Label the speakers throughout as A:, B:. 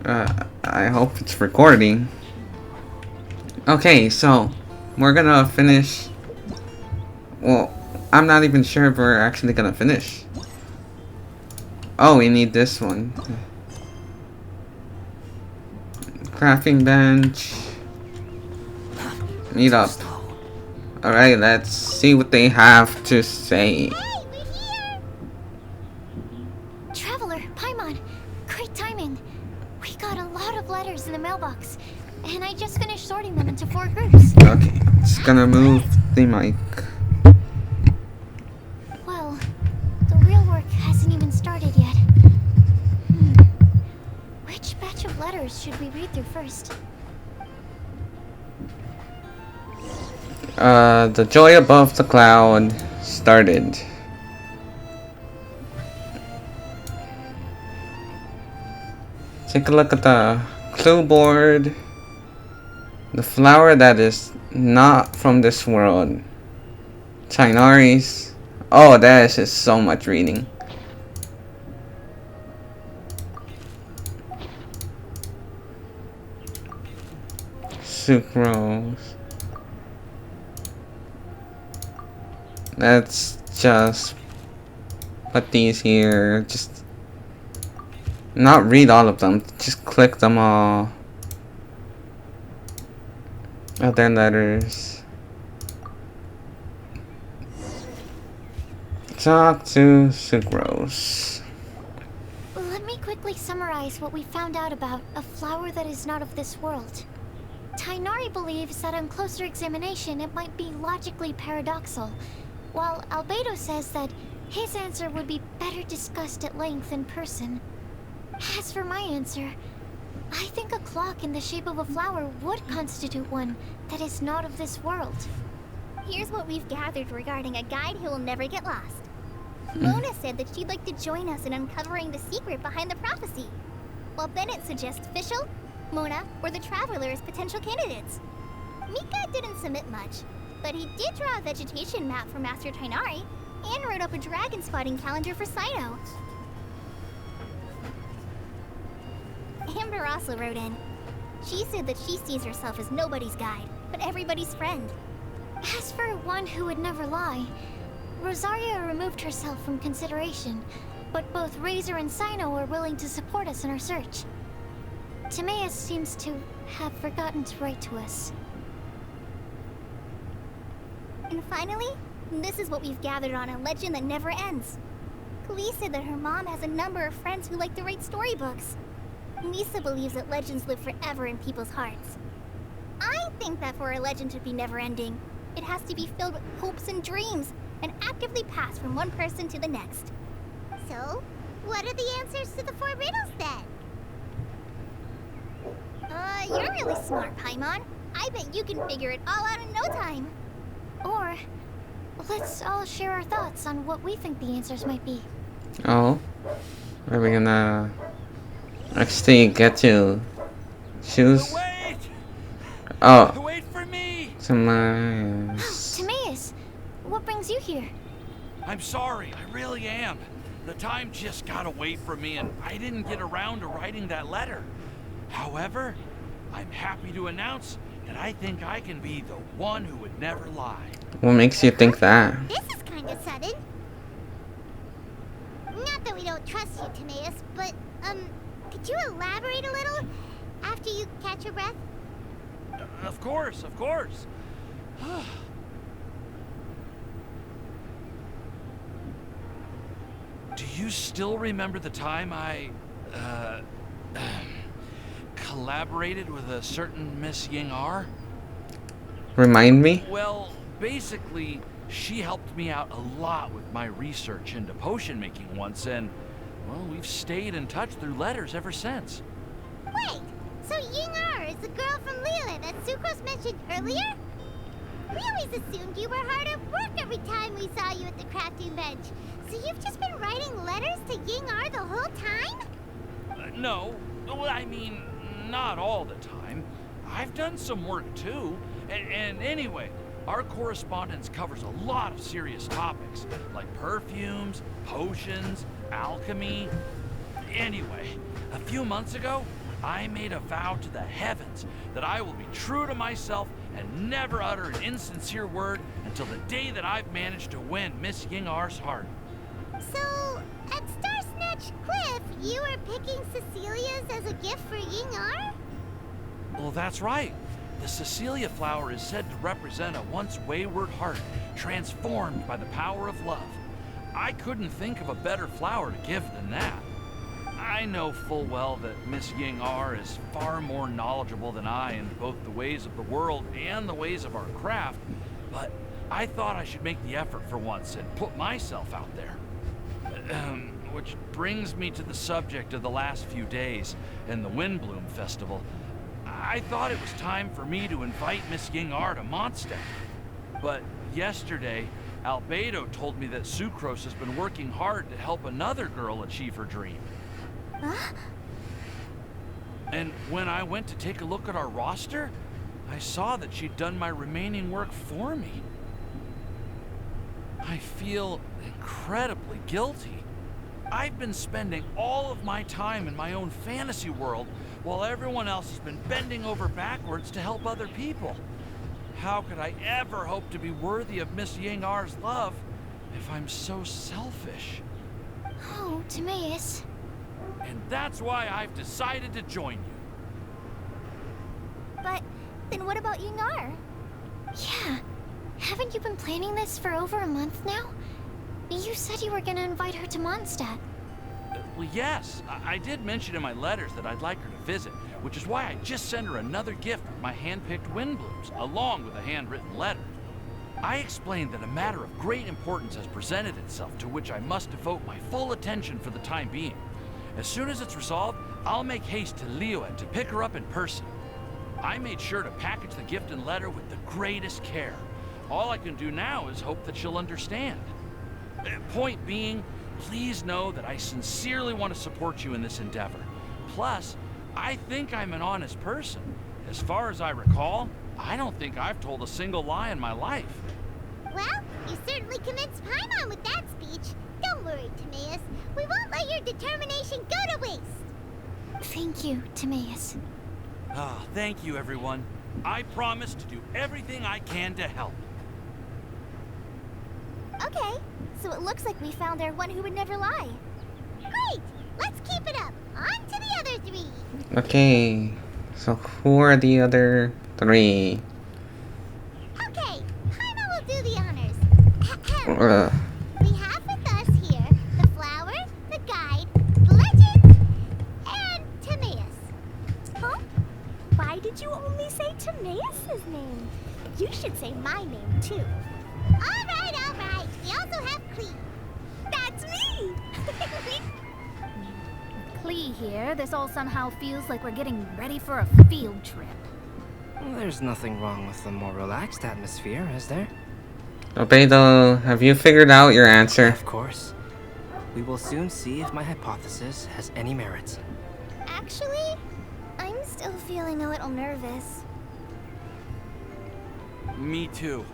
A: I hope it's recording. Okay, so we're gonna finish. Well, I'm not even sure if we're actually gonna finish. Oh, we need this one. Crafting bench. Meet up. Alright, let's see what they have to say.
B: Hey, we're here! Traveler, Paimon, great timing. We got a lot of letters in the mailbox, and I just finished sorting them into 4 groups.
A: Okay, it's gonna move the mic.
B: Well, the real work hasn't even started yet. Which batch of letters should we read through first?
A: The joy above the cloud started. Take a look at the clue board. The flower that is not from this world. Chinaris. Oh, that is just so much reading. Sucrose. Let's just put these here. Just not read all of them. Just click them all. Other letters. Talk to Sucrose.
B: Let me quickly summarize what we found out about a flower that is not of this world. Tainari believes that on closer examination it might be logically paradoxal, while Albedo says that his answer would be better discussed at length in person. As for my answer, I think a clock in the shape of a flower would constitute one that is not of this world.
C: Here's what we've gathered regarding a guide who will never get lost. Mona said that she'd like to join us in uncovering the secret behind the prophecy, while Bennett suggests Fischl, Mona, or the Traveler as potential candidates. Mika didn't submit much, but he did draw a vegetation map for Master Tainari and wrote up a dragon spotting calendar for Saito. Amber also wrote in. She said that she sees herself as nobody's guide, but everybody's friend.
B: As for one who would never lie, Rosaria removed herself from consideration, but both Razor and Sino are willing to support us in our search. Timaeus seems to have forgotten to write to us.
C: And finally, this is what we've gathered on a legend that never ends. Klee said that her mom has a number of friends who like to write storybooks. Lisa believes that legends live forever in people's hearts. I think that for a legend to be never-ending, it has to be filled with hopes and dreams, and actively passed from one person to the next.
D: So, what are the answers to the 4 riddles then?
C: You're really smart, Paimon. I bet you can figure it all out in no time.
B: Or, let's all share our thoughts on what we think the answers might be.
A: Oh, are we gonna actually get to choose?
E: Wait!
A: Oh,
E: Wait for me!
A: Timaeus.
B: Timaeus, what brings you here?
E: I'm sorry, I really am. The time just got away from me and I didn't get around to writing that letter. However, I'm happy to announce that I think I can be the one who would never lie.
A: What makes you think that?
D: This is kind of sudden. Not that we don't trust you, Timaeus, but, could you elaborate a little after you catch your breath?
E: Of course, of course. Do you still remember the time I, collaborated with a certain Miss Ying-ar?
A: Remind me?
E: Well, basically, she helped me out a lot with my research into potion making once, and, well, we've stayed in touch through letters ever since.
D: Wait, so Ying-ar is the girl from Lila that Sucrose mentioned earlier? We always assumed you were hard at work every time we saw you at the crafting bench. So you've just been writing letters to Ying-ar the whole time?
E: No, well, I mean, not all the time. I've done some work too. And anyway, our correspondence covers a lot of serious topics, like perfumes, potions, alchemy. Anyway, a few months ago, I made a vow to the heavens that I will be true to myself and never utter an insincere word until the day that I've managed to win Miss Yingar's heart.
D: So, at Star Snatch Cliff, you were picking Cecilia's as a gift for Yingar?
E: Well, that's right. The Cecilia flower is said to represent a once wayward heart, transformed by the power of love. I couldn't think of a better flower to give than that. I know full well that Miss Yingar is far more knowledgeable than I in both the ways of the world and the ways of our craft, but I thought I should make the effort for once and put myself out there. Which brings me to the subject of the last few days and the Windbloom Festival. I thought it was time for me to invite Miss Yingar to Mondstadt. But yesterday, Albedo told me that Sucrose has been working hard to help another girl achieve her dream.
B: Huh?
E: And when I went to take a look at our roster, I saw that she'd done my remaining work for me. I feel incredibly guilty. I've been spending all of my time in my own fantasy world while everyone else has been bending over backwards to help other people. How could I ever hope to be worthy of Miss Yingar's love if I'm so selfish?
B: Oh, Timaeus.
E: And that's why I've decided to join you.
C: But then what about Yingar?
B: Yeah. Haven't you been planning this for over a month now? You said you were gonna invite her to Mondstadt.
E: Well, yes. I did mention in my letters that I'd like her to visit, which is why I just sent her another gift with my hand-picked Windblooms, along with a handwritten letter. I explained that a matter of great importance has presented itself to which I must devote my full attention for the time being. As soon as it's resolved, I'll make haste to Liyue to pick her up in person. I made sure to package the gift and letter with the greatest care. All I can do now is hope that she'll understand. Point being, please know that I sincerely want to support you in this endeavor. Plus, I think I'm an honest person. As far as I recall, I don't think I've told a single lie in my life.
D: Well, you certainly convinced Paimon with that speech. Don't worry, Timaeus. We won't let your determination go to waste.
B: Thank you, Timaeus.
E: Ah, thank you, everyone. I promise to do everything I can to help.
C: Okay, so it looks like we found our one who would never lie.
D: Great! Let's keep it up. On to the other three.
A: Okay, so who are the other three?
D: Okay, Paimon will do the honors.
A: Ugh.
D: We have with us here the flower, the guide, the legend, and Timaeus.
C: Huh? Why did you only say Timaeus' name? You should say my name, too.
D: All right. We also have Klee.
C: That's me!
F: Klee here, this all somehow feels like we're getting ready for a field trip.
G: There's nothing wrong with the more relaxed atmosphere, is there?
A: Albedo, have you figured out your answer?
G: Of course. We will soon see if my hypothesis has any merit.
C: Actually, I'm still feeling a little nervous.
E: Me too.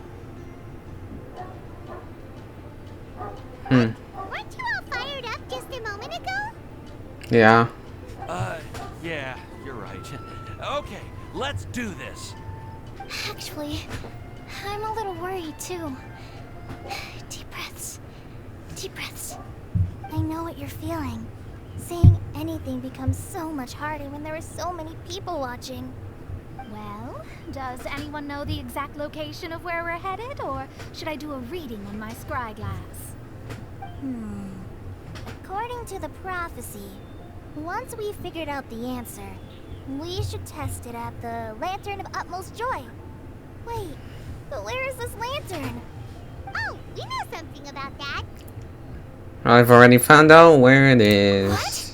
A: Hmm.
D: Weren't you all fired up just a moment ago?
A: Yeah.
E: Yeah, you're right. Okay, let's do this.
B: Actually, I'm a little worried too. Deep breaths. Deep breaths.
C: I know what you're feeling. Saying anything becomes so much harder when there are so many people watching.
F: Well, does anyone know the exact location of where we're headed, or should I do a reading on my scry glass?
C: According to the prophecy, once we figured out the answer, we should test it at the Lantern of Utmost Joy. Wait, but where is this lantern?
D: Oh, we know something about that.
A: I've already found out where it is.
B: What?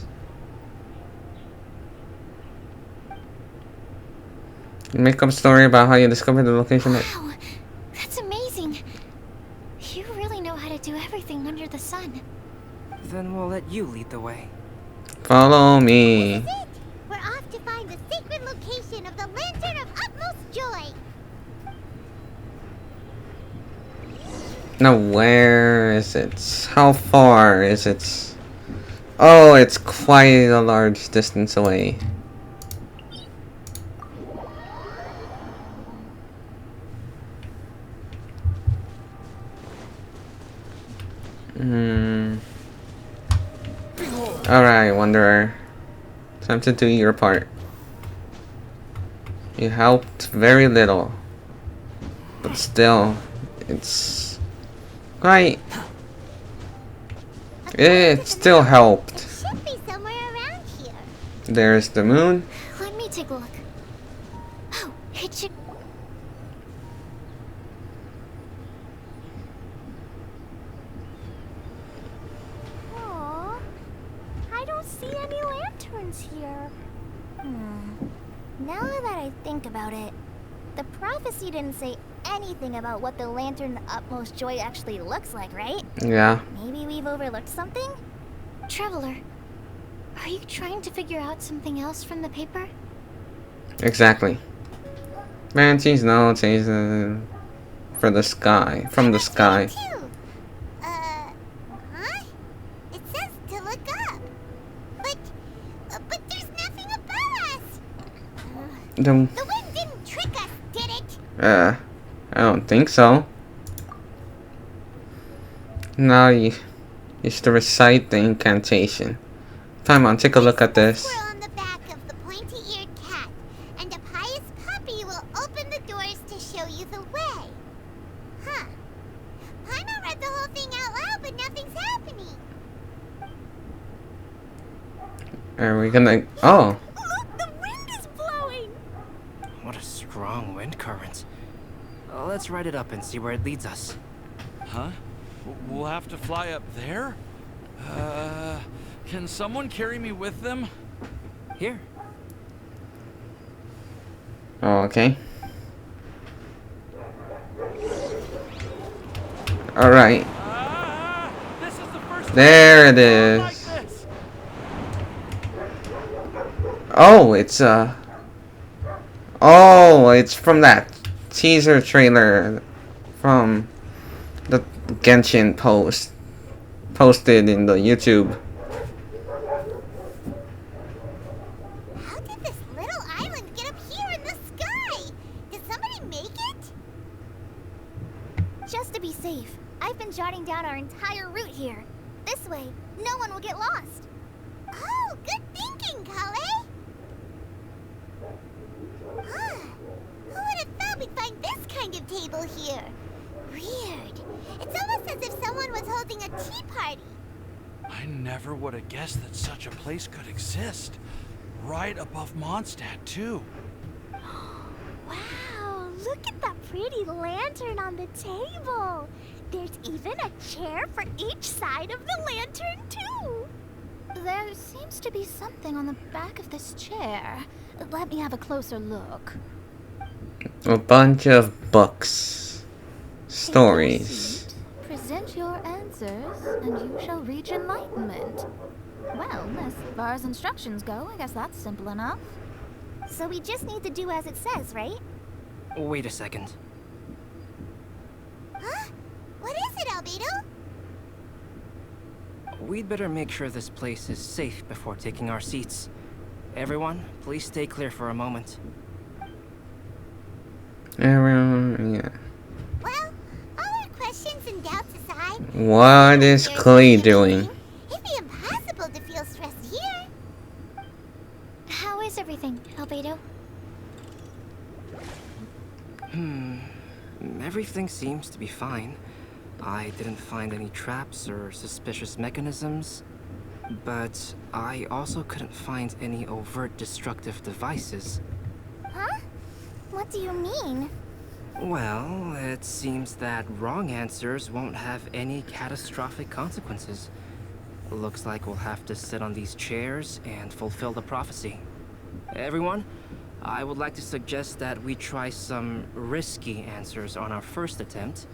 A: Make up a story about how you discovered the location.
B: Wow, that's amazing. You really know how to do everything under the sun.
G: Then we'll let you lead the way.
A: Follow me.
D: This is it. We're off to find the sacred location of the Lantern of Utmost Joy.
A: Now, where is it? How far is it? Oh, it's quite a large distance away. Hmm. Alright, Wanderer. Time to do your part. You helped very little. But still, it's quite... It still helped.
D: It should be somewhere around here.
A: There's the moon.
B: Let me take a look. Oh, it should...
C: Aw, I don't see any lanterns here. Now that I think about it, the prophecy didn't say anything about what the lantern utmost joy actually looks like, right?
A: Yeah.
C: Maybe we've overlooked something?
B: Traveler, are you trying to figure out something else from the paper?
A: Exactly. Banshee's notes is for the sky, from the sky.
D: Too. Huh? It says to look up. But there's nothing above us.
A: The
D: The wind didn't trick us, did it?
A: I don't think so. Now you to recite the incantation. Paimon, take a look at this.
D: Squirrel on the back of the pointy-eared cat, and a pious puppy will open the doors to show you the way. Huh. Paimon read the whole thing out loud, but nothing's happening.
A: Are we gonna... Oh.
C: Look, the wind is blowing!
G: What a strong wind current. Let's ride it up and see where it leads us.
E: Huh? We'll have to fly up there? Can someone carry me with them?
G: Here.
A: Oh, okay. Alright.
E: This is the first time
A: There it
E: I've like
A: is.
E: this.
A: Oh, it's Oh, it's from that teaser trailer from the Genshin posted in the YouTube.
D: How did this little island get up here in the sky? Did somebody make it?
C: Just to be safe, I've been jotting down our entire route here. This way, no one will get lost.
D: Oh, good thinking, Kale. Huh. Who would have thought we'd find this kind of table here? Weird. It's almost as if someone was holding a tea party.
E: I never would have guessed that such a place could exist. Right above Mondstadt, too.
C: Wow, look at that pretty lantern on the table. There's even a chair for each side of the lantern, too.
F: There seems to be something on the back of this chair. Let me have a closer look.
A: A bunch of books.
F: Take your
A: Stories.
F: seat, present your answers, and you shall reach enlightenment. Well, as far as instructions go, I guess that's simple enough.
C: So we just need to do as it says, right?
G: Wait a second.
D: Huh? What is it, Albedo?
G: We'd better make sure this place is safe before taking our seats. Everyone, please stay clear for a moment.
A: Everyone, yeah.
D: Well, all our questions and doubts aside,
A: What is
D: there's
A: Clay
D: nothing
A: doing?
D: It'd be impossible to feel stressed here.
B: How is everything, Albedo?
G: Everything seems to be fine. I didn't find any traps or suspicious mechanisms, but I also couldn't find any overt destructive devices.
C: Huh? What do you mean?
G: Well, it seems that wrong answers won't have any catastrophic consequences. Looks like we'll have to sit on these chairs and fulfill the prophecy. Everyone, I would like to suggest that we try some risky answers on our first attempt.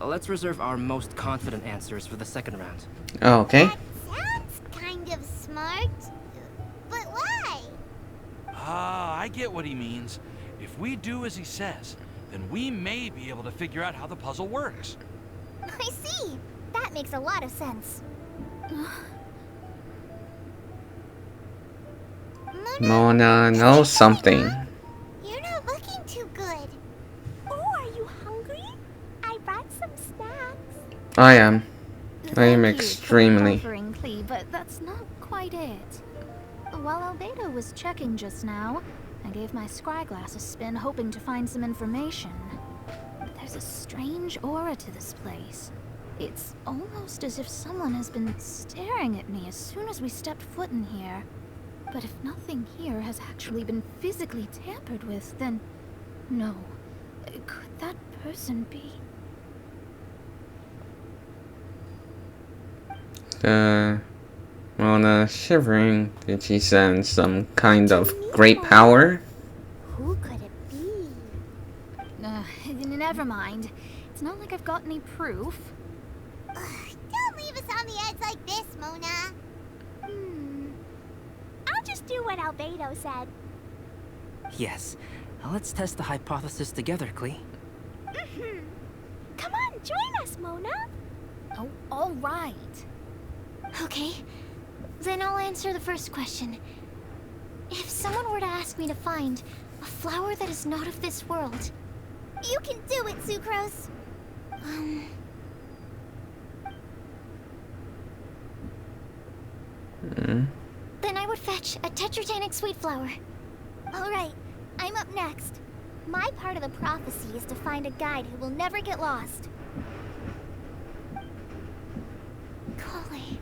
G: Let's reserve our most confident answers for the second round.
A: Oh, okay.
D: That sounds kind of smart. But why?
E: Ah, I get what he means. If we do as he says, then we may be able to figure out how the puzzle works.
C: I see. That makes a lot of sense.
A: Mona knows something.
D: You're not looking too good.
C: Oh, are you hungry? I brought some snacks.
A: I am. I am
F: Thank you for
A: extremely.
F: offering, Clee, but that's not quite it. While Albedo was checking just now, I gave my scryglass a spin hoping to find some information. But there's a strange aura to this place. It's almost as if someone has been staring at me as soon as we stepped foot in here. But if nothing here has actually been physically tampered with, then no. Could that person be?
A: Mona shivering. Did she sense some kind of great power?
D: Who could it be?
F: Never mind. It's not like I've got any proof.
D: Don't leave us on the edge like this, Mona. I'll just do what Albedo said.
G: Yes. Now let's test the hypothesis together, Clee.
D: Come on, join us, Mona.
F: Oh, all right.
B: Okay, then I'll answer the first question. If someone were to ask me to find a flower that is not of this world,
D: You can do it, Sucrose.
B: then I would fetch a tetratanic sweet flower.
C: All right, I'm up next. My part of the prophecy is to find a guide who will never get lost.
B: Kale,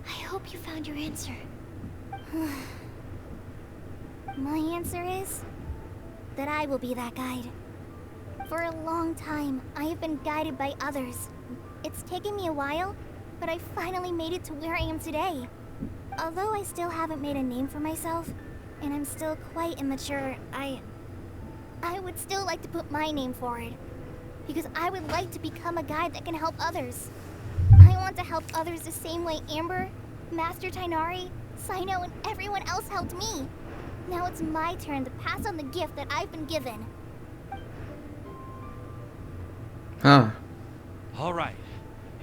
B: I hope you found your answer.
C: My answer is that I will be that guide. For a long time, I have been guided by others. It's taken me a while, but I finally made it to where I am today. Although I still haven't made a name for myself, and I'm still quite immature, I would still like to put my name forward. Because I would like to become a guide that can help others. I want to help others the same way Amber, Master Tainari, Sino, and everyone else helped me. Now it's my turn to pass on the gift that I've been given.
A: Huh.
E: All right,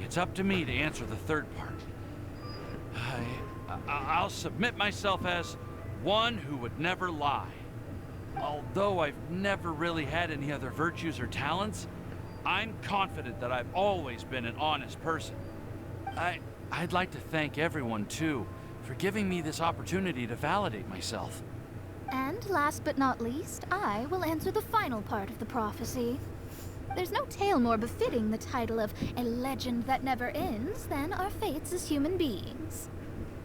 E: it's up to me to answer the third part. I'll submit myself as one who would never lie. Although I've never really had any other virtues or talents, I'm confident that I've always been an honest person. I'd like to thank everyone, too, for giving me this opportunity to validate myself.
F: And last but not least, I will answer the final part of the prophecy. There's no tale more befitting the title of a legend that never ends than our fates as human beings.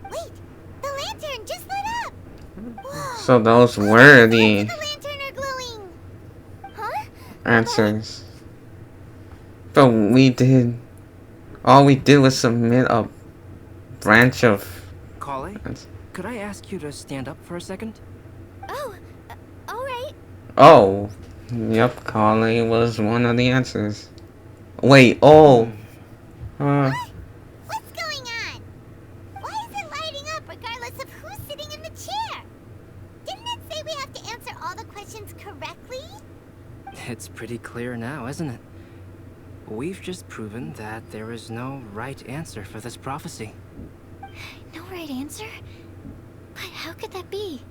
D: Wait, the lantern just lit up. Whoa.
A: So those were
D: The
A: the
D: lantern are glowing.
C: Huh?
A: answers. But all we did was submit a branch of.
G: Kale, could I ask you to stand up for a second?
C: Oh, all right.
A: Oh, yep, Kale was one of the answers. Wait, oh.
D: What's going on? Why is it lighting up regardless of who's sitting in the chair? Didn't it say we have to answer all the questions correctly?
G: It's pretty clear now, isn't it? We've just proven that there is no right answer for this prophecy.
B: No right answer? But how could that be?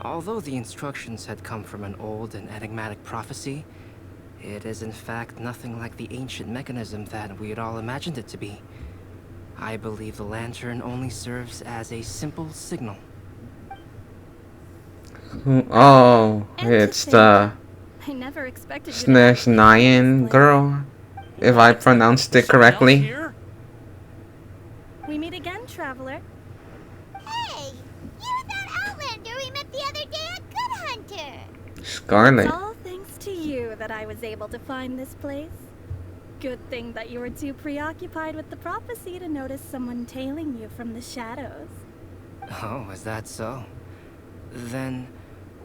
G: Although the instructions had come from an old and enigmatic prophecy, it is in fact nothing like the ancient mechanism that we had all imagined it to be. I believe the lantern only serves as a simple signal.
A: Oh, it's the
H: I never expected you to
A: Snash Nyan girl, if I pronounced it
E: Someone else
A: correctly.
E: here?
H: We meet again, traveler.
D: Hey, you're that Outlander we met the other day at Good Hunter.
A: Scarlet.
H: It's all thanks to you that I was able to find this place. Good thing that you were too preoccupied with the prophecy to notice someone tailing you from the shadows.
G: Oh, is that so? Then,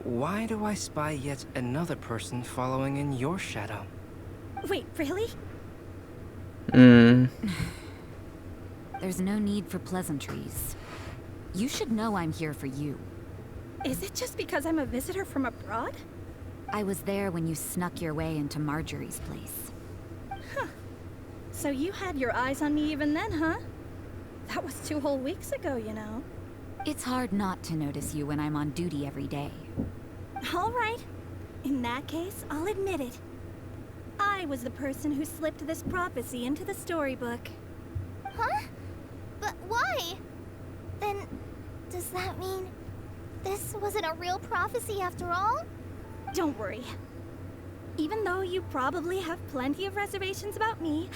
G: why do I spy yet another person following in your shadow?
H: Wait, really?
I: There's no need for pleasantries. You should know I'm here for you.
H: Is it just because I'm a visitor from abroad?
I: I was there when you snuck your way into Marjorie's place.
H: So you had your eyes on me even then, huh? That was 2 whole weeks ago, you know.
I: It's hard not to notice you when I'm on duty every day.
H: All right. In that case, I'll admit it. I was the person who slipped this prophecy into the storybook.
C: Huh? But why? Then, does that mean this wasn't a real prophecy after all?
H: Don't worry. Even though you probably have plenty of reservations about me,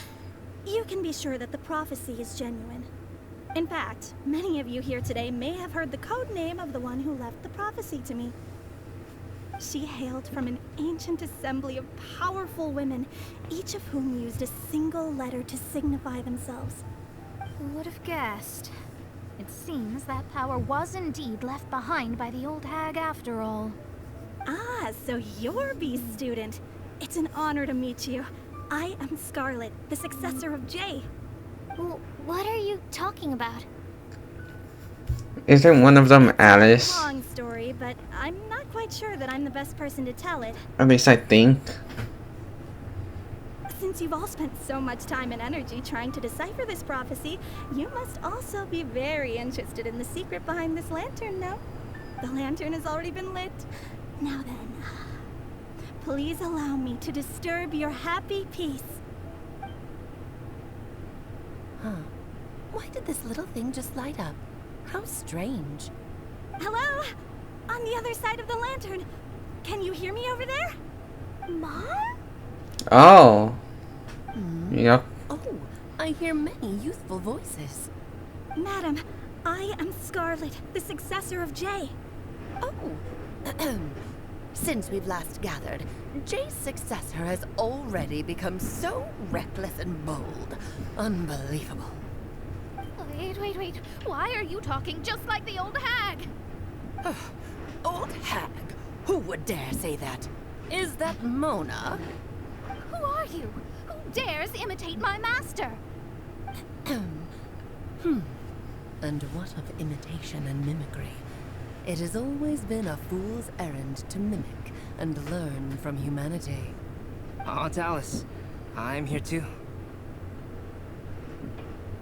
H: you can be sure that the prophecy is genuine. In fact, many of you here today may have heard the code name of the one who left the prophecy to me. She hailed from an ancient assembly of powerful women, each of whom used a single letter to signify themselves.
F: Who would have guessed? It seems that power was indeed left behind by the old hag after all.
H: Ah, so you're B's student. It's an honor to meet you. I am Scarlet, the successor of Jay.
B: What are you talking about?
A: Isn't one of them
H: It's
A: Alice?
H: a long story, but I'm not quite sure that I'm the best person to tell it.
A: At least I think.
H: Since you've all spent so much time and energy trying to decipher this prophecy, you must also be very interested in the secret behind this lantern, no? The lantern has already been lit. Now then, please allow me to disturb your happy peace.
J: Huh. Why did this little thing just light up? How strange.
H: Hello? On the other side of the lantern. Can you hear me over there? Mom?
A: Oh. Yep.
J: Oh, I hear many youthful voices.
H: Madam, I am Scarlet, the successor of Jay.
J: Oh. Since we've last gathered, Jay's successor has already become so reckless and bold. Unbelievable.
F: Wait. Why are you talking just like the old hag?
J: Old hag? Who would dare say that? Is that Mona?
F: Who are you? Who dares imitate my master?
J: And what of imitation and mimicry? It has always been a fool's errand to mimic and learn from humanity.
G: Aunt Alice, I'm here too.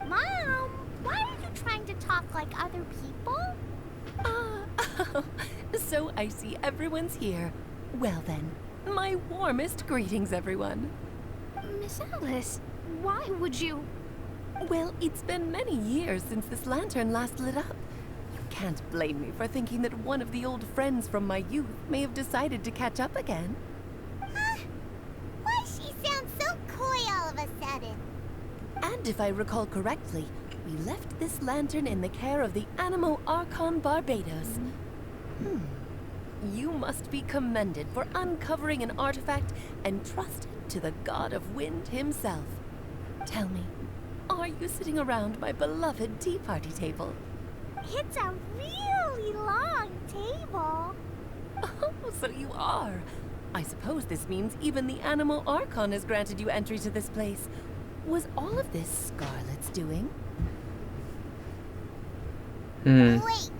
D: Mom, why are you trying to talk like other people?
J: So I see everyone's here. Well then, my warmest greetings, everyone.
F: Miss Alice, why would you...
J: Well, it's been many years since this lantern last lit up. You can't blame me for thinking that one of the old friends from my youth may have decided to catch up again.
D: Why she sounds so coy all of a sudden?
J: And if I recall correctly, we left this lantern in the care of the Animo Archon Barbados. You must be commended for uncovering an artifact entrusted to the god of wind himself. Tell me, are you sitting around my beloved tea party table?
D: It's a really long table.
J: Oh, so you are. I suppose this means even the Animo Archon has granted you entry to this place. Was all of this Scarlet's doing?
D: Wait.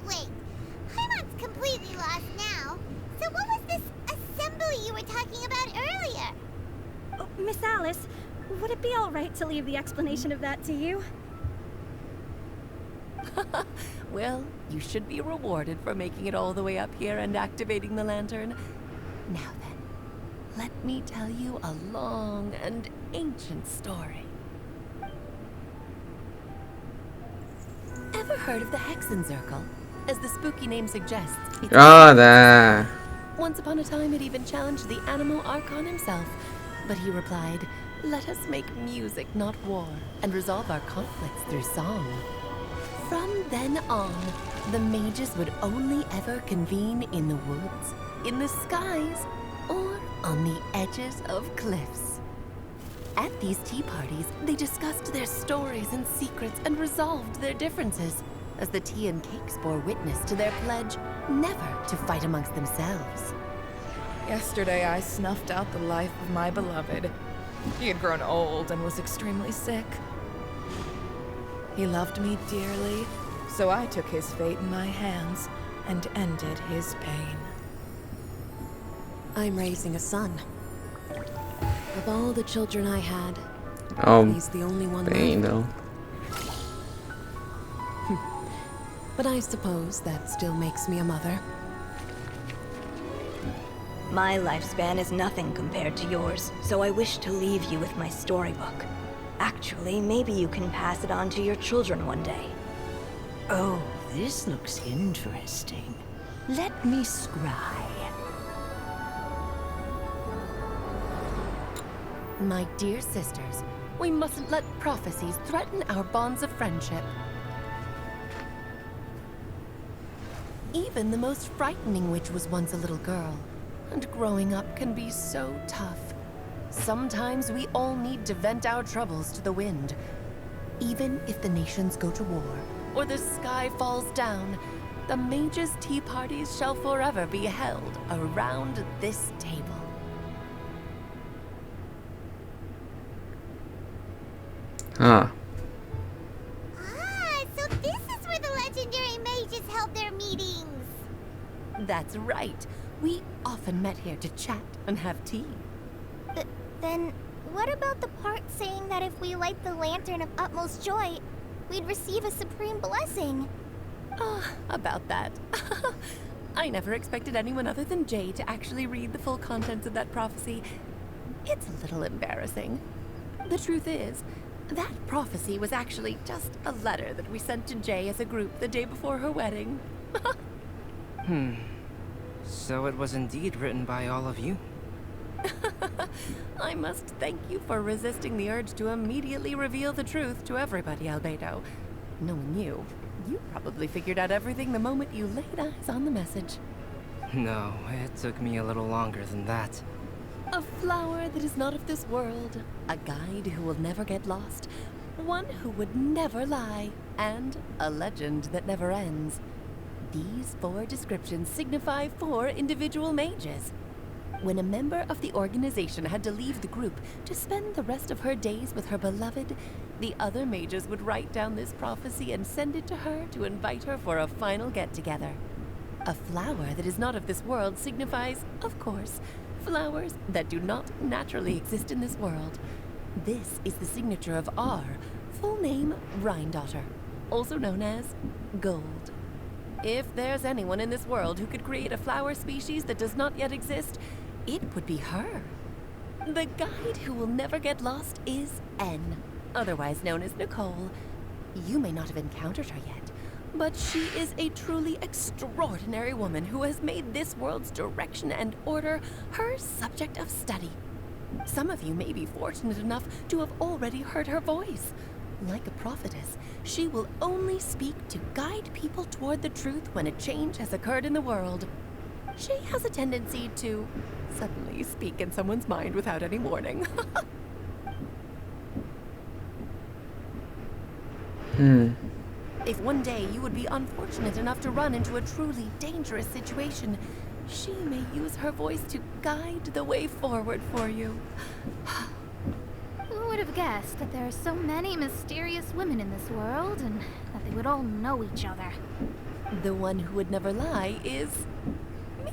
D: Heimat's completely lost now. So what was this assembly you were talking about earlier?
H: Oh, Miss Alice, would it be all right to leave the explanation of that to you?
J: Well, you should be rewarded for making it all the way up here and activating the lantern. Now then, let me tell you a long and ancient story. Ever heard of the Hexen Circle? As the spooky name suggests, it's
A: That.
J: once upon a time it even challenged the Animo Archon himself, but he replied, "Let us make music, not war, and resolve our conflicts through song." From then on, the mages would only ever convene in the woods, in the skies, or on the edges of cliffs. At these tea parties, they discussed their stories and secrets and resolved their differences, as the tea and cakes bore witness to their pledge never to fight amongst themselves.
K: Yesterday I snuffed out the life of my beloved. He had grown old and was extremely sick. He loved me dearly, so I took his fate in my hands and ended his pain.
J: I'm raising a son. Of all the children I had, he's the only one
A: Bane,
J: left.
A: though.
J: But I suppose that still makes me a mother.
L: My lifespan is nothing compared to yours, so I wish to leave you with my storybook. Actually, maybe you can pass it on to your children one day.
M: Oh, this looks interesting. Let me scry.
J: My dear sisters, we mustn't let prophecies threaten our bonds of friendship. Even the most frightening witch was once a little girl, and growing up can be so tough. Sometimes we all need to vent our troubles to the wind. Even if the nations go to war, or the sky falls down, the mages' tea parties shall forever be held around this table.
A: Huh.
D: Ah, so this is where the legendary mages held their meetings.
J: That's right. We often met here to chat and have tea.
C: Then, what about the part saying that if we light the lantern of utmost joy, we'd receive a supreme blessing?
J: About that. I never expected anyone other than Jay to actually read the full contents of that prophecy. It's a little embarrassing. The truth is, that prophecy was actually just a letter that we sent to Jay as a group the day before her wedding.
G: So it was indeed written by all of you?
J: I must thank you for resisting the urge to immediately reveal the truth to everybody, Albedo. Knowing you, you probably figured out everything the moment you laid eyes on the message.
G: No, it took me a little longer than that.
J: A flower that is not of this world, a guide who will never get lost, one who would never lie, and a legend that never ends. These 4 descriptions signify 4 individual mages. When a member of the organization had to leave the group to spend the rest of her days with her beloved, the other mages would write down this prophecy and send it to her to invite her for a final get-together. A flower that is not of this world signifies, of course, flowers that do not naturally exist in this world. This is the signature of our full name, Rhine-daughter, also known as Gold. If there's anyone in this world who could create a flower species that does not yet exist, it would be her. The guide who will never get lost is N, otherwise known as Nicole. You may not have encountered her yet, but she is a truly extraordinary woman who has made this world's direction and order her subject of study. Some of you may be fortunate enough to have already heard her voice. Like a prophetess, she will only speak to guide people toward the truth when a change has occurred in the world. She has a tendency to suddenly speak in someone's mind without any warning. If one day you would be unfortunate enough to run into a truly dangerous situation, she may use her voice to guide the way forward for you.
F: Who would have guessed that there are so many mysterious women in this world, and that they would all know each other?
J: The one who would never lie is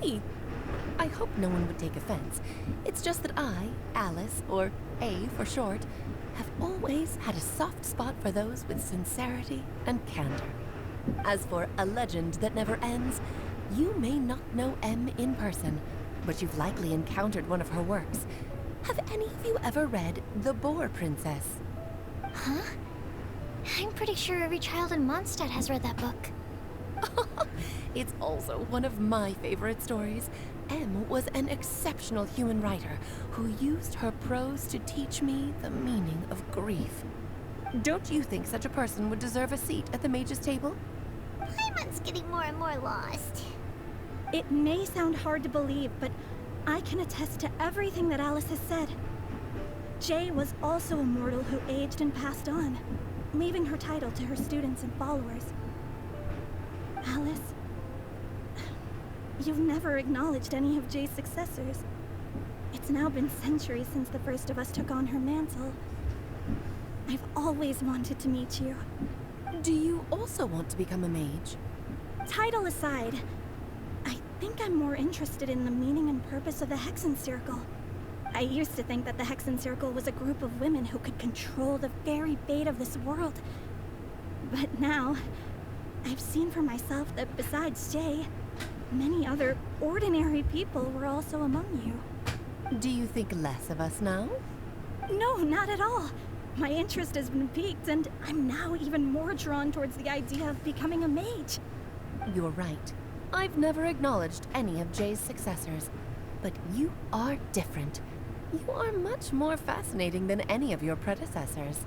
J: me. I hope no one would take offense. It's just that I, Alice, or A for short, have always had a soft spot for those with sincerity and candor. As for a legend that never ends, you may not know M in person, but you've likely encountered one of her works. Have any of you ever read The Boar Princess?
B: Huh? I'm pretty sure every child in Mondstadt has read that book.
J: It's also one of my favorite stories. M was an exceptional human writer who used her prose to teach me the meaning of grief. Don't you think such a person would deserve a seat at the mage's table?
D: Paimon's getting more and more lost.
H: It may sound hard to believe, but I can attest to everything that Alice has said. Jay was also a mortal who aged and passed on, leaving her title to her students and followers. Alice, you've never acknowledged any of Jay's successors. It's now been centuries since the first of us took on her mantle. I've always wanted to meet you.
J: Do you also want to become a mage?
H: Title aside, I think I'm more interested in the meaning and purpose of the Hexen Circle. I used to think that the Hexen Circle was a group of women who could control the very fate of this world. But now, I've seen for myself that besides Jay, many other ordinary people were also among you.
J: Do you think less of us now?
H: No, not at all. My interest has been piqued, and I'm now even more drawn towards the idea of becoming a mage.
J: You're right. I've never acknowledged any of Jay's successors, but you are different. You are much more fascinating than any of your predecessors.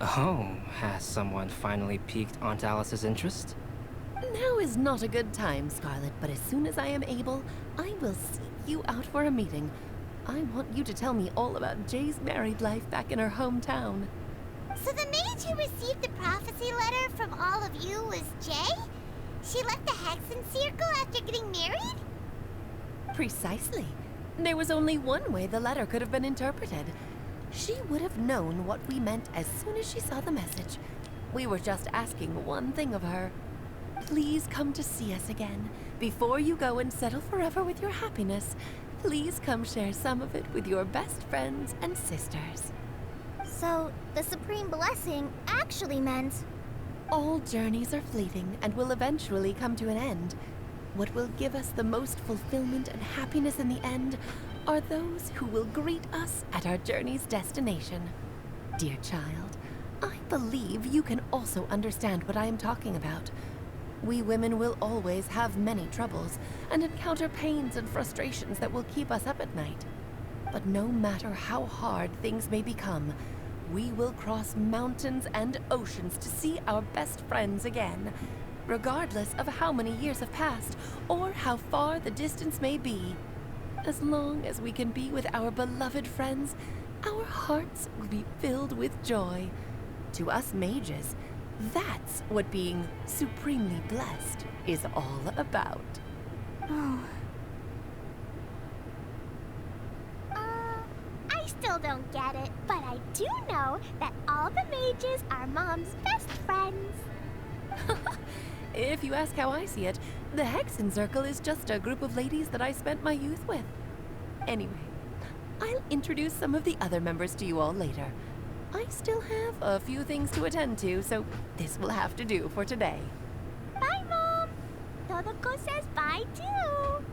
G: Oh, has someone finally piqued Aunt Alice's interest?
J: Now is not a good time, Scarlet, but as soon as I am able, I will seek you out for a meeting. I want you to tell me all about Jay's married life back in her hometown.
D: So the mage who received the prophecy letter from all of you was Jay? She left the Hexen Circle after getting married?
J: Precisely. There was only one way the letter could have been interpreted. She would have known what we meant as soon as she saw the message. We were just asking one thing of her. Please come to see us again. Before you go and settle forever with your happiness, please come share some of it with your best friends and sisters.
C: So, the Supreme Blessing actually meant...
J: All journeys are fleeting and will eventually come to an end. What will give us the most fulfillment and happiness in the end are those who will greet us at our journey's destination. Dear child, I believe you can also understand what I am talking about. We women will always have many troubles and encounter pains and frustrations that will keep us up at night. But no matter how hard things may become, we will cross mountains and oceans to see our best friends again, regardless of how many years have passed or how far the distance may be. As long as we can be with our beloved friends, our hearts will be filled with joy. To us mages, that's what being supremely blessed is all about.
H: Oh,
D: I still don't get it, but I do know that all the mages are Mom's best friends.
J: If you ask how I see it, the Hexen Circle is just a group of ladies that I spent my youth with. Anyway, I'll introduce some of the other members to you all later. I still have a few things to attend to, so this will have to do for today.
D: Bye, Mom. Todoko says bye, too.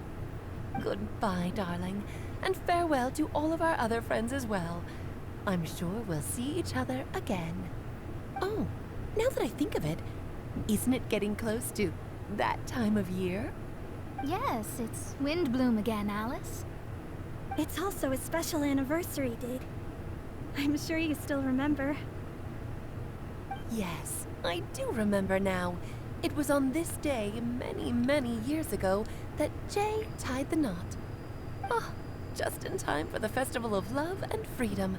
J: Goodbye, darling, and farewell to all of our other friends as well. I'm sure we'll see each other again. Oh, now that I think of it, isn't it getting close to that time of year?
F: Yes, it's wind bloom again, Alice.
H: it's also a special anniversary date. I'm sure you still remember.
J: Yes, I do remember now. It was on this day, many, many years ago, that Jay tied the knot. Oh, just in time for the Festival of Love and Freedom.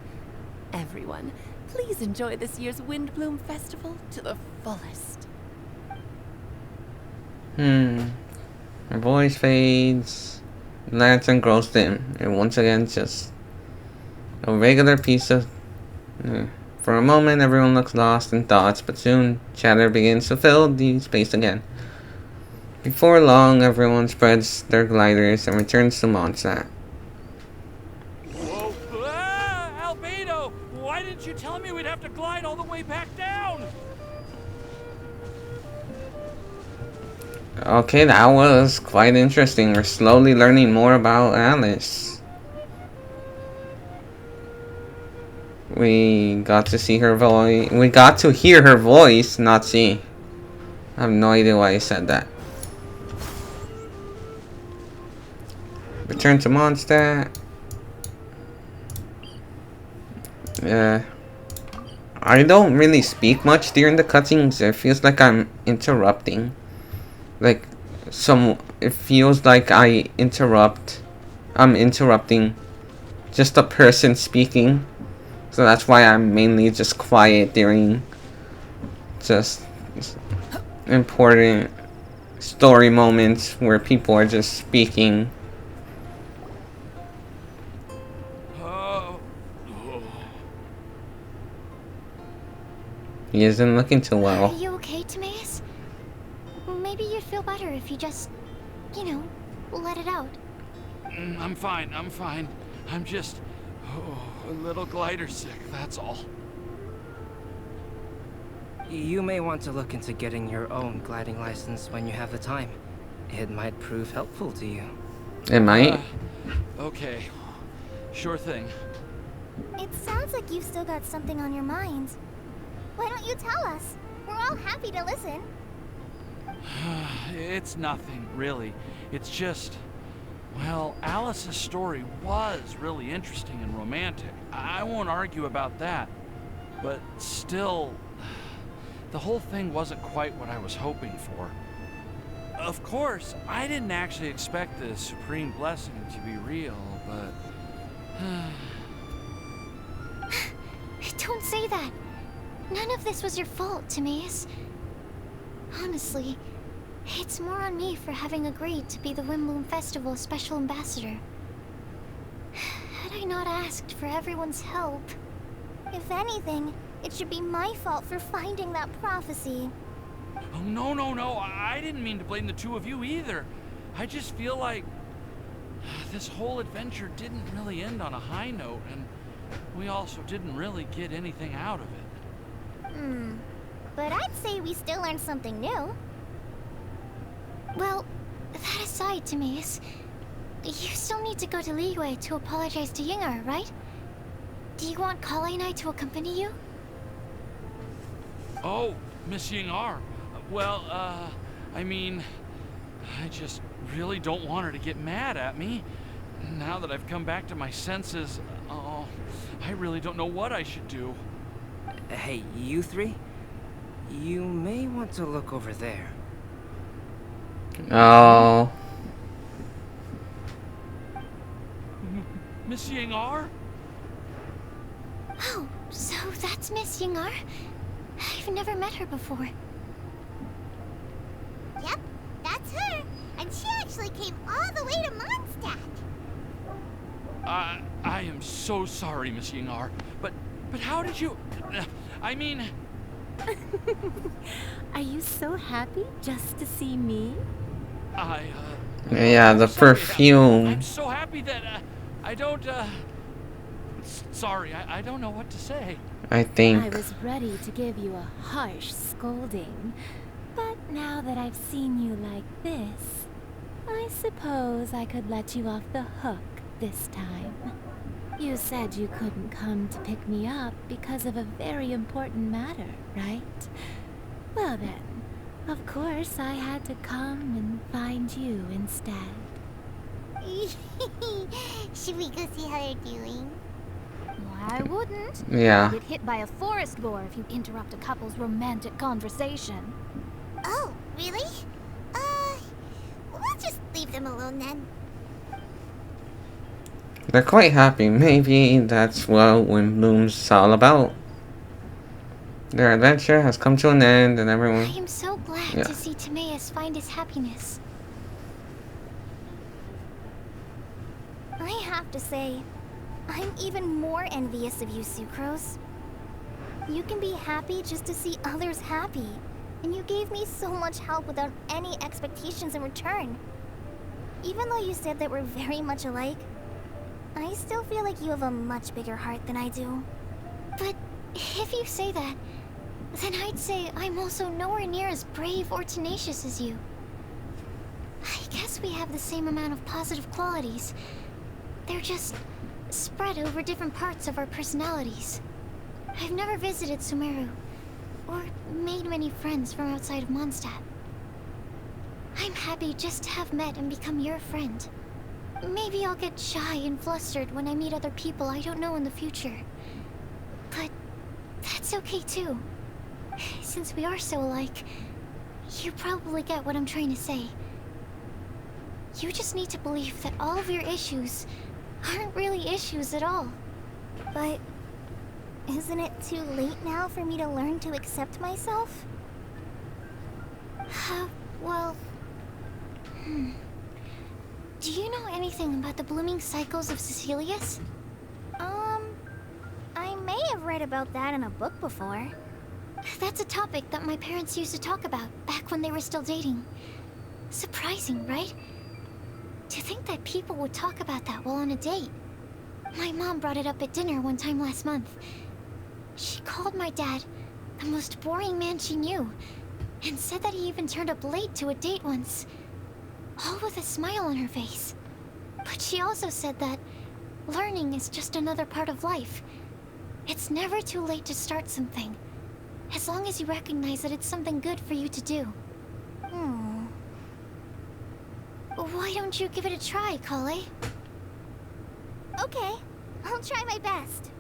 J: Everyone, please enjoy this year's Windbloom Festival to the fullest.
A: Her voice fades. The lantern grows dim, and once again, just a regular piece of. For a moment, everyone looks lost in thoughts, but soon chatter begins to fill the space again. Before long, everyone spreads their gliders and returns to Mondstadt.
E: Whoa! Ah, Albedo! Why didn't you tell me we'd have to glide all the way back down?
A: Okay, that was quite interesting. We're slowly learning more about Alice. We got to see her voice. We got to hear her voice, not see. I have no idea why I said that. Return to Mondstadt. I don't really speak much during the cutscenes. It feels like I'm interrupting. It feels like I'm interrupting just a person speaking. So that's why I'm mainly just quiet during just important story moments where people are just speaking. He isn't looking too well.
B: Are you okay, Timaeus? Maybe you'd feel better if you just, let it out.
E: I'm fine. I'm just a little glider sick, that's all.
G: You may want to look into getting your own gliding license when you have the time. It might prove helpful to you.
A: It might.
E: Okay. Sure thing.
C: It sounds like you've still got something on your mind. Why don't you tell us? We're all happy to listen.
E: It's nothing, really. It's just... Well, Alice's story was really interesting and romantic. I won't argue about that. But still, the whole thing wasn't quite what I was hoping for. Of course, I didn't actually expect the supreme blessing to be real, but...
B: Don't say that. None of this was your fault, Timaeus. Honestly, it's more on me for having agreed to be the Windbloom Festival Special Ambassador. Had I not asked for everyone's help...
C: If anything, it should be my fault for finding that prophecy.
E: Oh, no. I didn't mean to blame the two of you either. I just feel like this whole adventure didn't really end on a high note, and we also didn't really get anything out of it.
C: But I'd say we still learned something new.
B: Well, that aside, Timaeus, you still need to go to Liyue to apologize to Yingar, right? Do you want Kale and I to accompany you?
E: Oh, Miss Yingar. Well, I mean, I just really don't want her to get mad at me. Now that I've come back to my senses, oh, I really don't know what I should do.
G: Hey, you three? You may want to look over there.
A: Oh.
E: Miss Yingar?
B: Oh, so that's Miss Yingar? I've never met her before.
D: Yep, that's her. And she actually came all the way to Mondstadt.
E: I am so sorry, Miss Yingar. But how did you... I mean...
N: Are you so happy just to see me?
A: Yeah, the perfume.
E: I'm so happy that I don't... Sorry, I don't know what to say.
A: I think...
N: I was ready to give you a harsh scolding, but now that I've seen you like this, I suppose I could let you off the hook this time. You said you couldn't come to pick me up because of a very important matter, right? Well then, of course I had to come and find you instead.
D: Should we go see how they're doing?
F: I wouldn't.
A: Yeah.
F: You'd get hit by a forest boar if you interrupt a couple's romantic conversation.
D: Oh, really? We'll just leave them alone then.
A: They're quite happy. Maybe that's what Windbloom's all about. Their adventure has come to an end and everyone...
B: I am so glad to see Timaeus find his happiness.
C: I have to say, I'm even more envious of you, Sucrose. You can be happy just to see others happy, and you gave me so much help without any expectations in return. Even though you said that we're very much alike, I still feel like you have a much bigger heart than I do.
B: But if you say that, then I'd say I'm also nowhere near as brave or tenacious as you. I guess we have the same amount of positive qualities. They're just spread over different parts of our personalities. I've never visited Sumeru, or made many friends from outside of Mondstadt. I'm happy just to have met and become your friend. Maybe I'll get shy and flustered when I meet other people I don't know in the future. But that's okay too. Since we are so alike, you probably get what I'm trying to say. You just need to believe that all of your issues aren't really issues at all.
C: But isn't it too late now for me to learn to accept myself?
B: Well... Do you know anything about the blooming cycles of Cecilius?
C: I may have read about that in a book before.
B: That's a topic that my parents used to talk about back when they were still dating. Surprising, right? To think that people would talk about that while on a date. My mom brought it up at dinner one time last month. She called my dad the most boring man she knew, and said that he even turned up late to a date once, all with a smile on her face. But she also said that learning is just another part of life, It's never too late to start something, as long as you recognize that it's something good for you to do. Why don't you give it a try, Kale?
C: Okay, I'll try my best.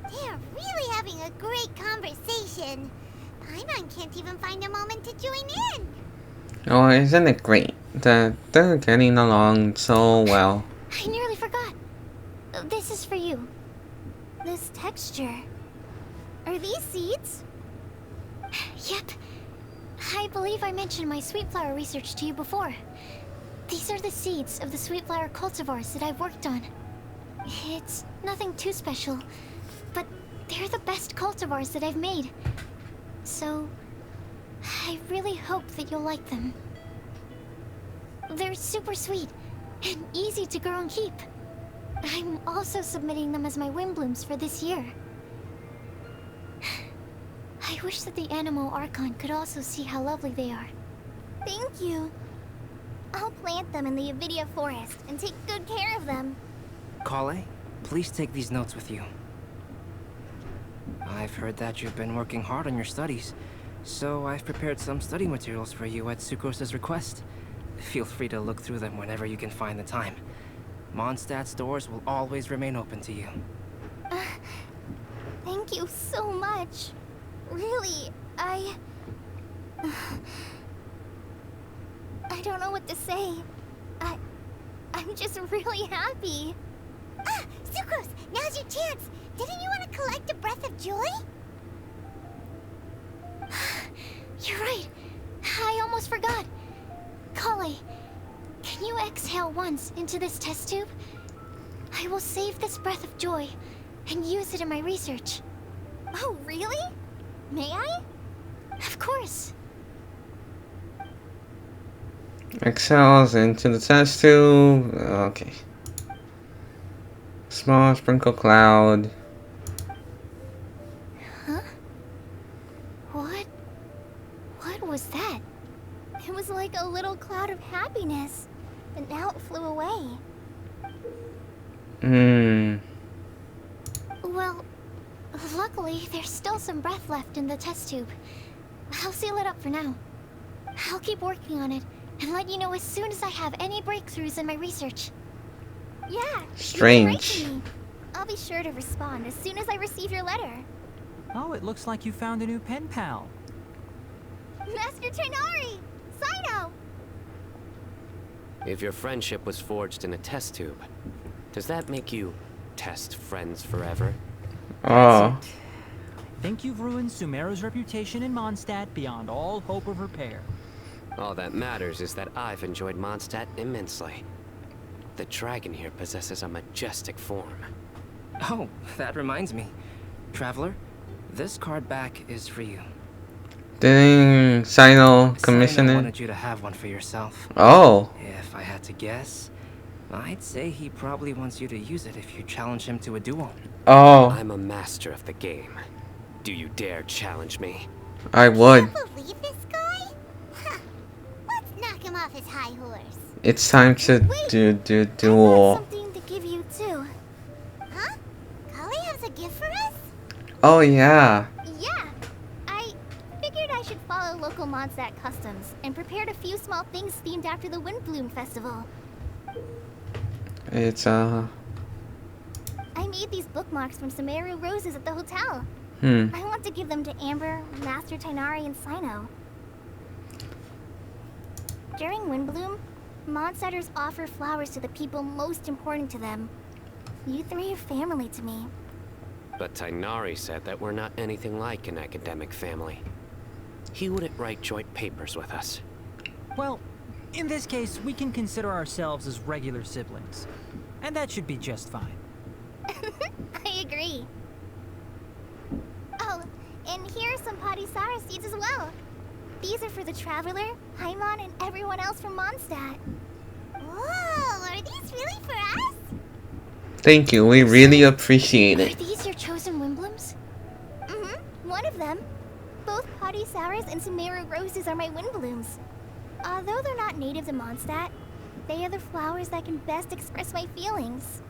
D: They're really having a great conversation. Paimon can't even find a moment to join in.
A: Oh, isn't it great that they're getting along so well?
B: I nearly forgot. This is for you.
C: This texture. Are these seeds?
B: Yep. I believe I mentioned my sweet flower research to you before. These are the seeds of the sweet flower cultivars that I've worked on. It's nothing too special, but they're the best cultivars that I've made. So, I really hope that you'll like them. They're super sweet and easy to grow and keep. I'm also submitting them as my wind blooms for this year. I wish that the Anemo Archon could also see how lovely they are.
C: Thank you. I'll plant them in the Avidia forest and take good care of them.
G: Kale, please take these notes with you. I've heard that you've been working hard on your studies, so I've prepared some study materials for you at Sucrose's request. Feel free to look through them whenever you can find the time. Mondstadt's doors will always remain open to you.
C: Thank you so much. Really, I don't know what to say. I'm just really happy.
D: Ah, Sucrose, now's your chance. Didn't you want to collect a breath of joy?
B: You're right. I almost forgot. Kale, can you exhale once into this test tube? I will save this breath of joy and use it in my research.
C: Oh, really? May I?
B: Of course.
A: Exhales into the test tube. Okay. Small sprinkle cloud.
B: Huh? What was that?
C: It was like a little cloud of happiness, but now it flew away.
B: Well, luckily, there's still some breath left in the test tube. I'll seal it up for now. I'll keep working on it and let you know as soon as I have any breakthroughs in my research.
C: Yeah,
A: Strange.
C: you can write to me. I'll be sure to respond as soon as I receive your letter.
O: Oh, it looks like you found a new pen pal.
C: Master Tainari! Sino!
P: If your friendship was forged in a test tube, does that make you test friends forever?
A: Oh.
O: I think you've ruined Sumeru's reputation in Mondstadt beyond all hope of repair.
P: All that matters is that I've enjoyed Mondstadt immensely. The dragon here possesses a majestic form.
G: Oh, that reminds me. Traveler, this card back is for you.
A: Didn't Sino commission
G: Sino
A: it?
G: wanted you to have one for yourself.
A: Oh.
G: If I had to guess, I'd say he probably wants you to use it if you challenge him to a duel.
A: Oh.
P: I'm a master of the game. Do you dare challenge me?
A: I would.
D: Believe this guy? Huh. Let's knock him off his high horse.
A: It's time to do duel.
C: Something to give you too.
D: Huh? Kale has a gift for us?
A: Oh yeah.
C: Yeah. I figured I should follow local Mondstadt customs and prepared a few small things themed after the Windbloom Festival.
A: It's
C: I made these bookmarks from Sumeru roses at the hotel. I want to give them to Amber, Master Tainari, and Sino. During Windbloom, Mondstadters offer flowers to the people most important to them. You three are family to me.
P: But Tainari said that we're not anything like an academic family. He wouldn't write joint papers with us.
O: Well, in this case, we can consider ourselves as regular siblings. And that should be just fine.
C: I agree. Oh, and here are some Padisara seeds as well. These are for the Traveler, Paimon, and everyone else from Mondstadt.
D: Whoa, are these really for us?
A: Thank you. We really appreciate
B: Are
A: it.
B: these your chosen Windblooms?
C: One of them. Both Padisauras and Sumeru roses are my Windblooms. Although they're not native to Mondstadt, they are the flowers that can best express my feelings.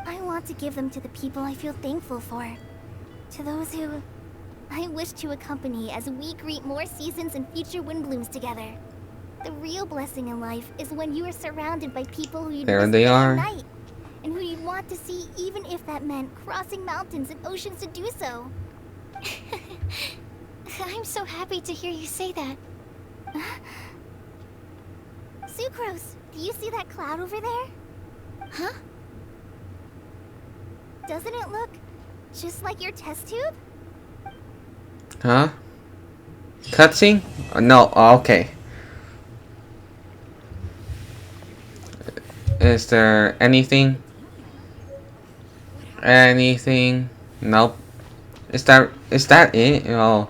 C: I want to give them to the people I feel thankful for. To those who I wish to accompany as we greet more seasons and future wind blooms together. The real blessing in life is when you are surrounded by people who you'd
A: There
C: miss
A: they
C: day
A: are.
C: and night, and who you'd want to see even if that meant crossing mountains and oceans to do so.
B: I'm so happy to hear you say that.
C: Sucrose, do you see that cloud over there?
B: Huh?
C: Doesn't it look just like your test tube?
A: Huh? Cutscene? No, okay. Is there anything? Anything? Nope. Is that it? Oh,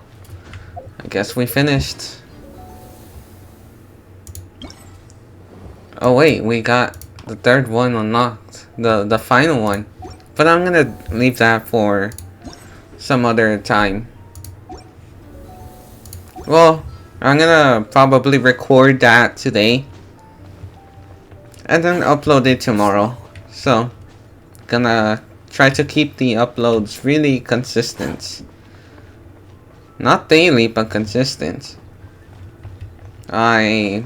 A: I guess we finished. Oh wait, we got the third one unlocked. The final one. But I'm gonna leave that for some other time. Well, I'm gonna probably record that today and then upload it tomorrow. So, gonna try to keep the uploads really consistent. Not daily, but consistent. I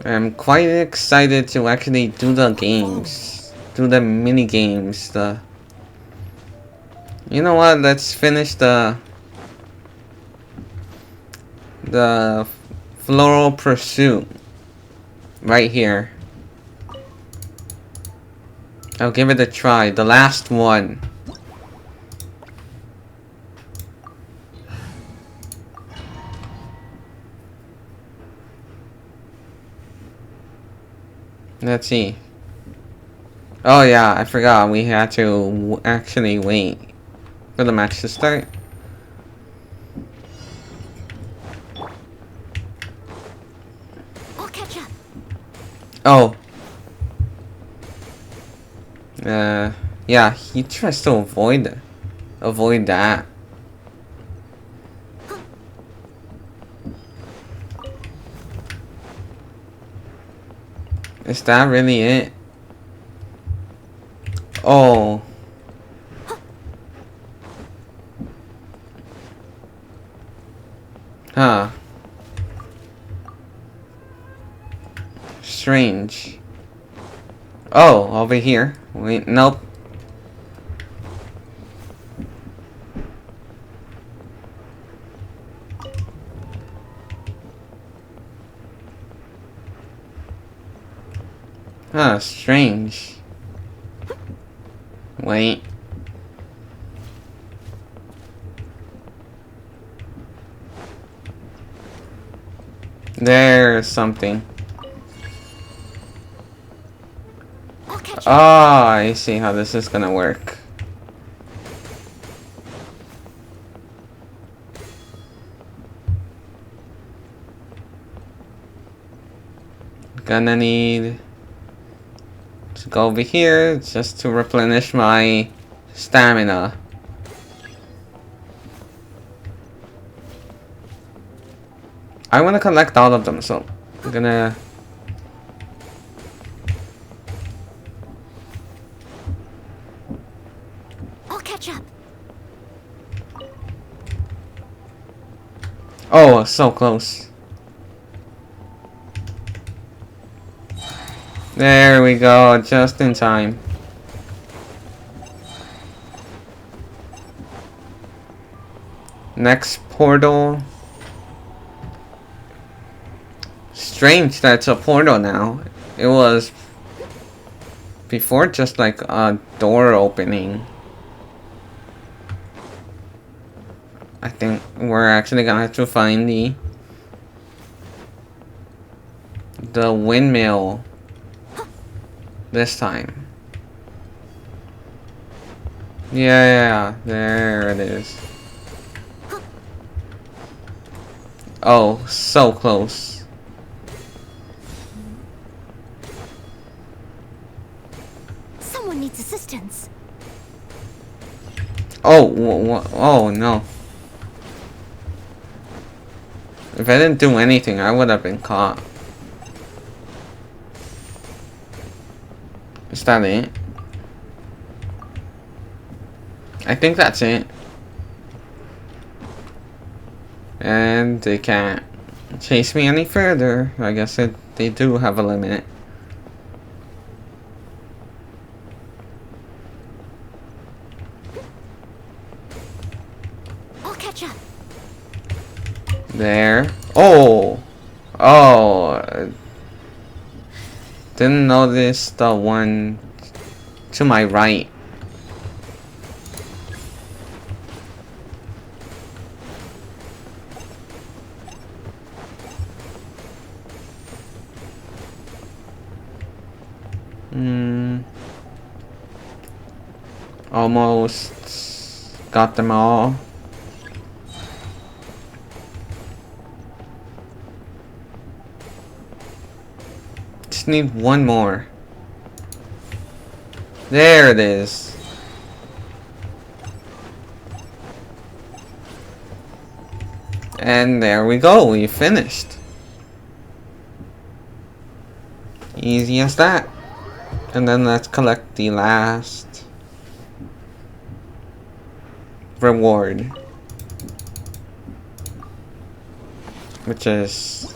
A: am quite excited to actually do the games. Do the mini games. You know what? Let's finish the Floral Pursuit right here. I'll give it a try. The last one. Let's see. Oh yeah, I forgot we had to actually wait for the match to start.
C: I'll catch up.
A: Oh. Yeah, he tries to avoid that. Is that really it? Oh. Huh. Strange. Oh, over here. Wait, nope. Huh, strange. Wait. There's something. Oh, I see how this is gonna work. Gonna need to go over here just to replenish my stamina. I want to collect all of them, so I'm gonna...
C: I'll catch up.
A: Oh, so close. There we go, just in time. Next portal. Strange that it's a portal now. It was before just like a door opening. I think we're actually gonna have to find the windmill this time. Yeah, there it is. Oh, so close.
C: Someone needs assistance.
A: Oh, oh no. If I didn't do anything, I would have been caught. Is that it? I think that's it. And they can't chase me any further. I guess they do have a limit.
B: I'll catch up.
A: There. Oh! Oh! Didn't notice the one to my right. Almost got them all. Just need one more. There it is. And there we go, we finished. Easy as that. And then let's collect the last reward, which is,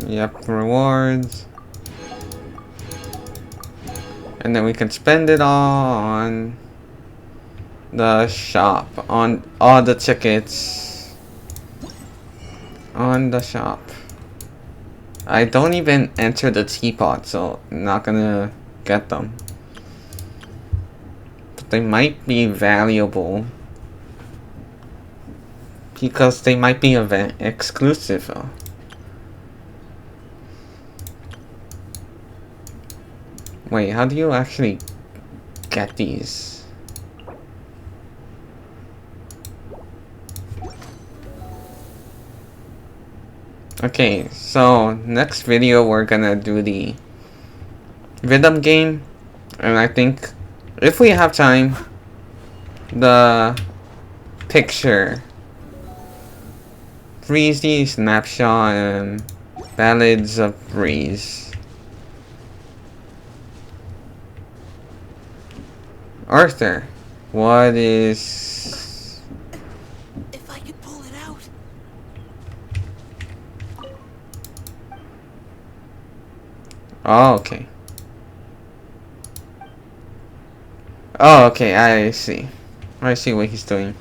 A: yep, rewards. And then we can spend it all on the shop, on all the tickets on the shop. I don't even enter the teapot, so I'm not gonna get them. But they might be valuable because they might be event exclusive. Wait, how do you actually get these? Okay, so next video we're gonna do the rhythm game, and I think if we have time, the picture, Breezy Snapshot, and Ballads of Breeze. Arthur, what is...
E: If I could pull it out.
A: Oh, okay. Oh, okay, I see. I see what he's doing.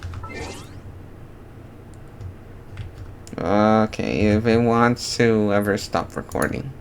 A: Okay, if it wants to ever stop recording.